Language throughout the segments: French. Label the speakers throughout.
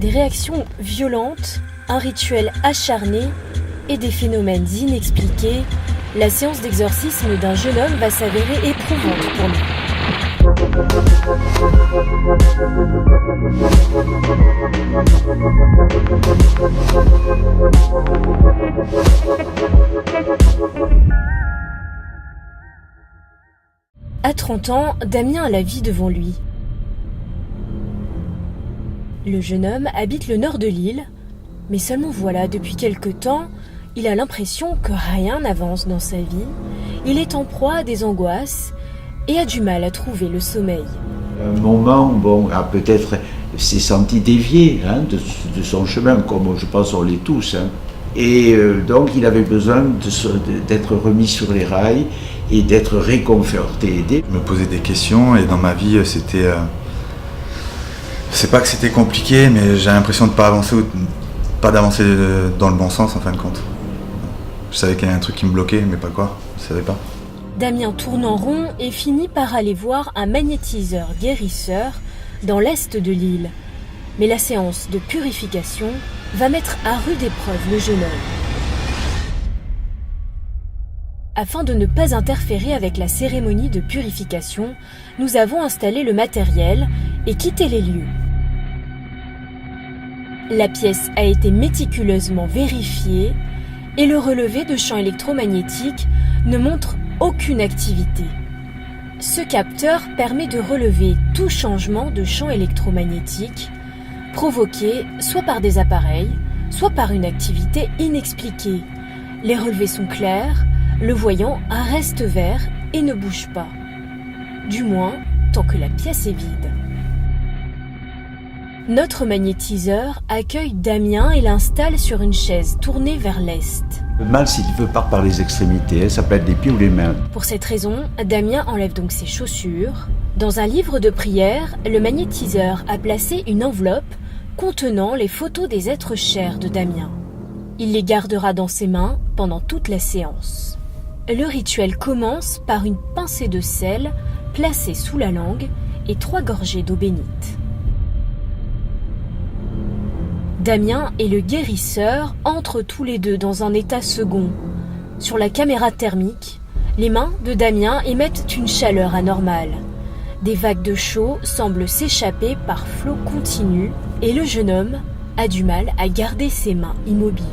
Speaker 1: des réactions violentes, un rituel acharné et des phénomènes inexpliqués, la séance d'exorcisme d'un jeune homme va s'avérer éprouvante pour lui. À 30 ans, Damien a la vie devant lui. Le jeune homme habite le nord de l'île, mais seulement voilà, depuis quelque temps, il a l'impression que rien n'avance dans sa vie, il est en proie à des angoisses et a du mal à trouver le sommeil.
Speaker 2: Un moment, a peut-être s'est senti dévié de son chemin, comme je pense on l'est tous. Et donc il avait besoin d'être remis sur les rails et d'être réconforté, aidé.
Speaker 3: Je me posais des questions et dans ma vie c'était... c'est pas que c'était compliqué, mais j'ai l'impression de pas d'avancer dans le bon sens en fin de compte. Je savais qu'il y avait un truc qui me bloquait, mais pas quoi, je savais pas.
Speaker 1: Damien tourne en rond et finit par aller voir un magnétiseur guérisseur dans l'est de l'île. Mais la séance de purification va mettre à rude épreuve le jeune homme. Afin de ne pas interférer avec la cérémonie de purification, nous avons installé le matériel et quitté les lieux. La pièce a été méticuleusement vérifiée et le relevé de champ électromagnétique ne montre aucune activité. Ce capteur permet de relever tout changement de champ électromagnétique provoqué soit par des appareils, soit par une activité inexpliquée. Les relevés sont clairs, le voyant reste vert et ne bouge pas. Du moins, tant que la pièce est vide. Notre magnétiseur accueille Damien et l'installe sur une chaise tournée vers l'est.
Speaker 2: Le mal, s'il veut, part par les extrémités, ça peut être les pieds ou les mains.
Speaker 1: Pour cette raison, Damien enlève donc ses chaussures. Dans un livre de prière, le magnétiseur a placé une enveloppe contenant les photos des êtres chers de Damien. Il les gardera dans ses mains pendant toute la séance. Le rituel commence par une pincée de sel placée sous la langue et 3 gorgées d'eau bénite. Damien et le guérisseur entrent tous les deux dans un état second. Sur la caméra thermique, les mains de Damien émettent une chaleur anormale. Des vagues de chaud semblent s'échapper par flot continu et le jeune homme a du mal à garder ses mains immobiles.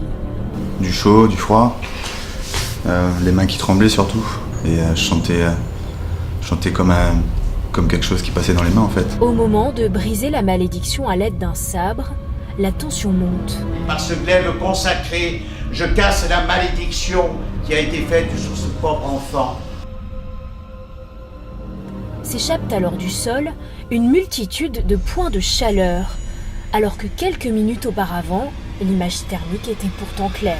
Speaker 3: Du chaud, du froid, les mains qui tremblaient surtout. Et je chantais comme quelque chose qui passait dans les mains en fait.
Speaker 1: Au moment de briser la malédiction à l'aide d'un sabre, la tension monte.
Speaker 4: Par ce glaive consacré, je casse la malédiction qui a été faite sur ce pauvre enfant.
Speaker 1: S'échappent alors du sol une multitude de points de chaleur, alors que quelques minutes auparavant, l'image thermique était pourtant claire.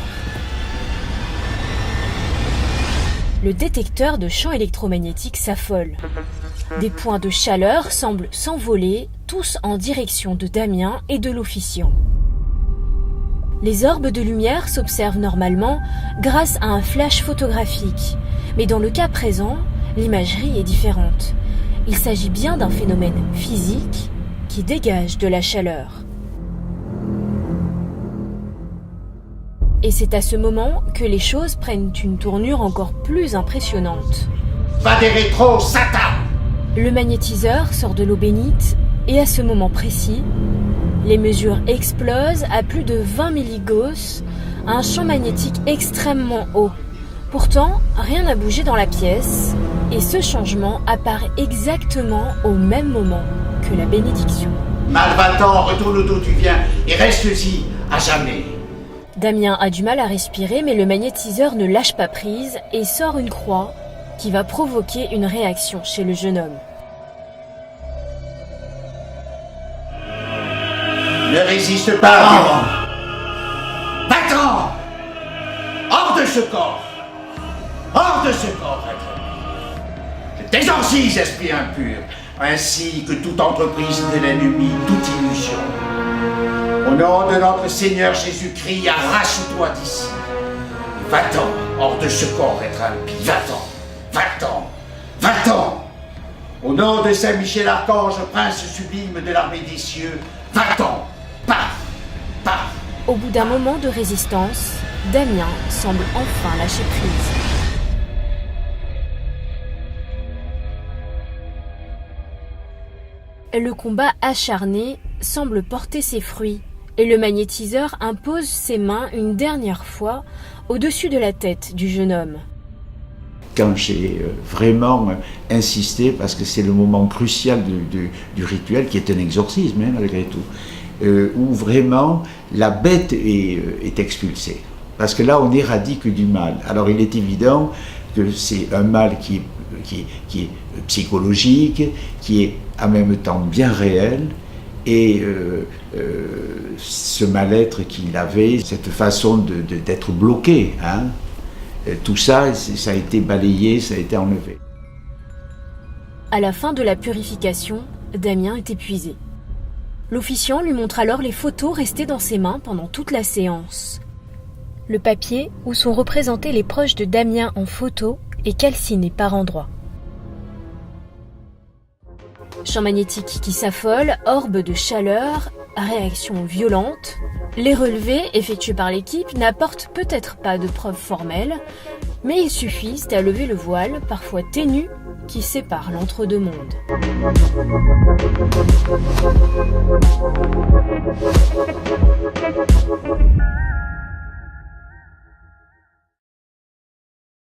Speaker 1: Le détecteur de champs électromagnétiques s'affole. Des points de chaleur semblent s'envoler, tous en direction de Damien et de l'officiant. Les orbes de lumière s'observent normalement grâce à un flash photographique, mais dans le cas présent, l'imagerie est différente. Il s'agit bien d'un phénomène physique qui dégage de la chaleur. Et c'est à ce moment que les choses prennent une tournure encore plus impressionnante.
Speaker 4: Va des rétros, Satan!
Speaker 1: Le magnétiseur sort de l'eau bénite et à ce moment précis, les mesures explosent à plus de 20 milligauss, un champ magnétique extrêmement haut. Pourtant, rien n'a bougé dans la pièce et ce changement apparaît exactement au même moment que la bénédiction.
Speaker 4: Mal-va-t'en, retourne d'où tu viens et reste-y à jamais.
Speaker 1: Damien a du mal à respirer, mais le magnétiseur ne lâche pas prise et sort une croix qui va provoquer une réaction chez le jeune homme.
Speaker 4: Ne résiste pas, démon. Va-t'en! Hors de ce corps! Hors de ce corps, être. Je t'exorcise, esprit impur, ainsi que toute entreprise de l'ennemi, toute illusion. Au nom de notre Seigneur Jésus-Christ, arrache-toi d'ici. Va-t'en, hors de ce corps, être impie. Va-t'en, va-t'en, va-t'en. Au nom de Saint Michel Archange, prince sublime de l'armée des cieux, va-t'en, pars.
Speaker 1: Au bout d'un moment de résistance, Damien semble enfin lâcher prise. Le combat acharné semble porter ses fruits et le magnétiseur impose ses mains une dernière fois au-dessus de la tête du jeune homme.
Speaker 2: Quand j'ai vraiment insisté, parce que c'est le moment crucial du rituel, qui est un exorcisme malgré tout, où vraiment la bête est expulsée. Parce que là on éradique du mal. Alors il est évident que c'est un mal qui est psychologique, qui est en même temps bien réel, et ce mal-être qu'il avait, cette façon d'être bloqué, tout ça, ça a été balayé, ça a été enlevé.
Speaker 1: À la fin de la purification, Damien est épuisé. L'officiant lui montre alors les photos restées dans ses mains pendant toute la séance. Le papier où sont représentés les proches de Damien en photo est calciné par endroits. Champ magnétique qui s'affole, orbe de chaleur, réaction violente. Les relevés effectués par l'équipe n'apportent peut-être pas de preuves formelles, mais ils suffisent à lever le voile, parfois ténu, qui sépare l'entre-deux mondes.